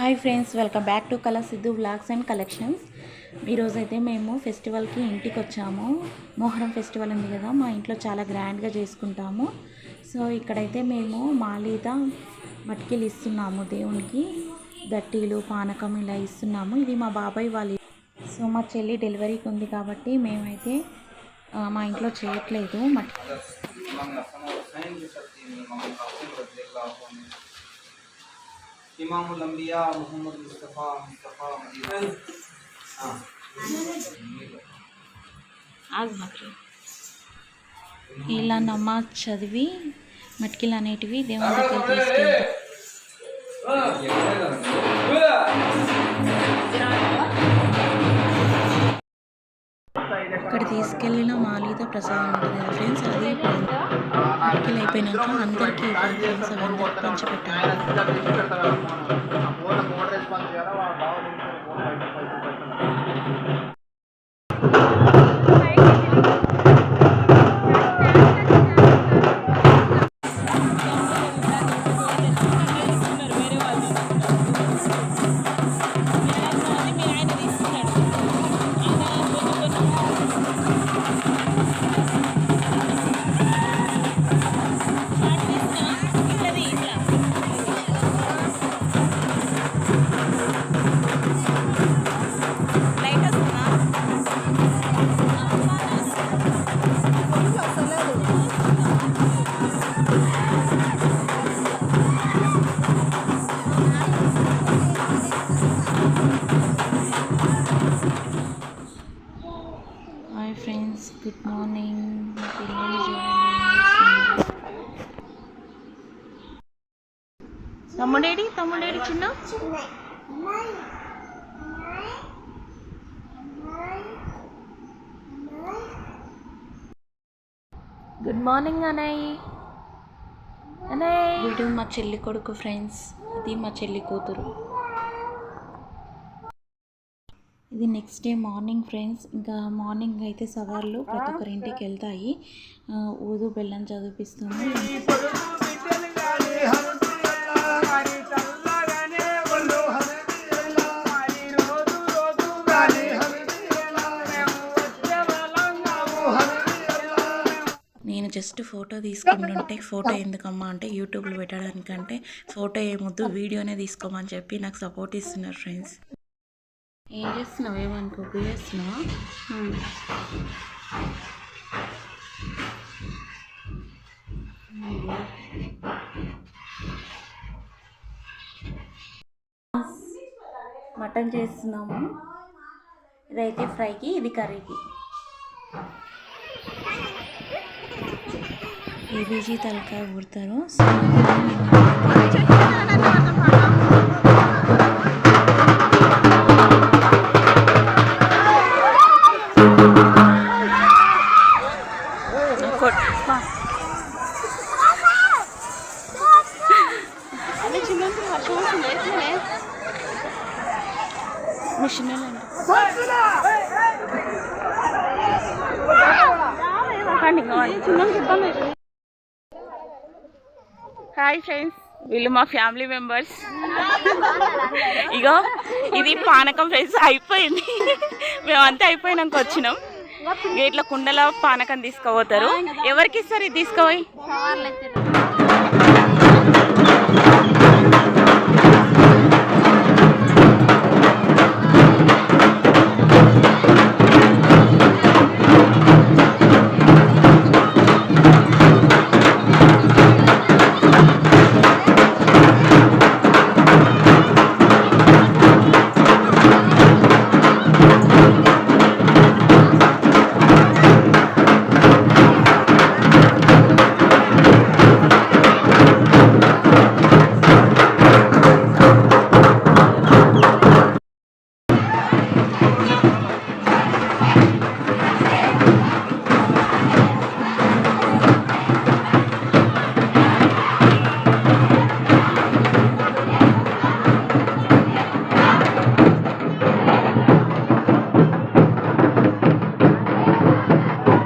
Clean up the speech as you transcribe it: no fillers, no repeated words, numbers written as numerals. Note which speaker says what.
Speaker 1: Hi friends, welcome back to కళా Siddhu vlogs and collections. ఈరోజైతే మేము ఫెస్టివల్కి ఇంటికి వచ్చాము. మొహరం ఫెస్టివల్ ఉంది కదా, మా ఇంట్లో చాలా గ్రాండ్గా చేసుకుంటాము. సో ఇక్కడైతే మేము మాలీద మట్కిలు ఇస్తున్నాము దేవునికి. దట్టీలు పానకం ఇలా ఇస్తున్నాము. ఇది మా బాబాయ్ వాళ్ళు. సో మా చెల్లి డెలివరీకి ఉంది కాబట్టి మేమైతే మా ఇంట్లో చేయట్లేదు.
Speaker 2: इमामुल अंबिया मोहम्मद मुस्तफ़ा
Speaker 1: ఇలా నమాజ్ చదివి మట్కిలు అనేటివి దేవుని దగ్గర తీసుకెళ్తాం. ఇక్కడ తీసుకెళ్ళిన మాలీద ప్రసాదం ఉంటుంది కదా ఫ్రెండ్స్, అది మట్కిలు అయిపోయినాక అందరికీ ఫ్రెండ్స్ అందరికి పంచిపెట్టాలి. Hi friends, good morning. పిల్లలు చూడండి. తమ్ముడేడి చిన్న గుడ్ మార్నింగ్ అన్నయ్య. వీడు మా చెల్లి కొడుకు ఫ్రెండ్స్, ఇది మా చెల్లి కూతురు. ఇది నెక్స్ట్ డే మార్నింగ్ ఫ్రెండ్స్. ఇంకా మార్నింగ్ అయితే సవార్లు ప్రతి ఒక్కరి ఇంటికి వెళ్తాయి. ఊదు బెల్లం చదివిపిస్తుంది. నేను జస్ట్ ఫోటో తీసుకుంటుంటే, ఫోటో ఎందుకమ్మా అంటే యూట్యూబ్లో పెట్టడానికంటే ఫోటో ఏమొద్దు వీడియోనే తీసుకోమని చెప్పి నాకు సపోర్ట్ ఇస్తున్నారు ఫ్రెండ్స్. ఏం చేస్తున్నావు? ఏమనుకో చేస్తున్నావా? మటన్ చేస్తున్నాము. ఇదైతే ఫ్రైకి, ఇది కర్రీకి. ఏబీజీ తలకాయ ఊడతారు. హాయ్ ఫ్రెండ్స్, వీళ్ళు మా ఫ్యామిలీ మెంబర్స్. ఇగో ఇది పానకం ఫ్రెండ్స్, అయిపోయింది. మేమంతా అయిపోయినాక వచ్చినాం. గేట్ల కుండల పానకం తీసుకుపోతారు. ఎవరికి ఇస్తారు ఇది? తీసుకుపోయి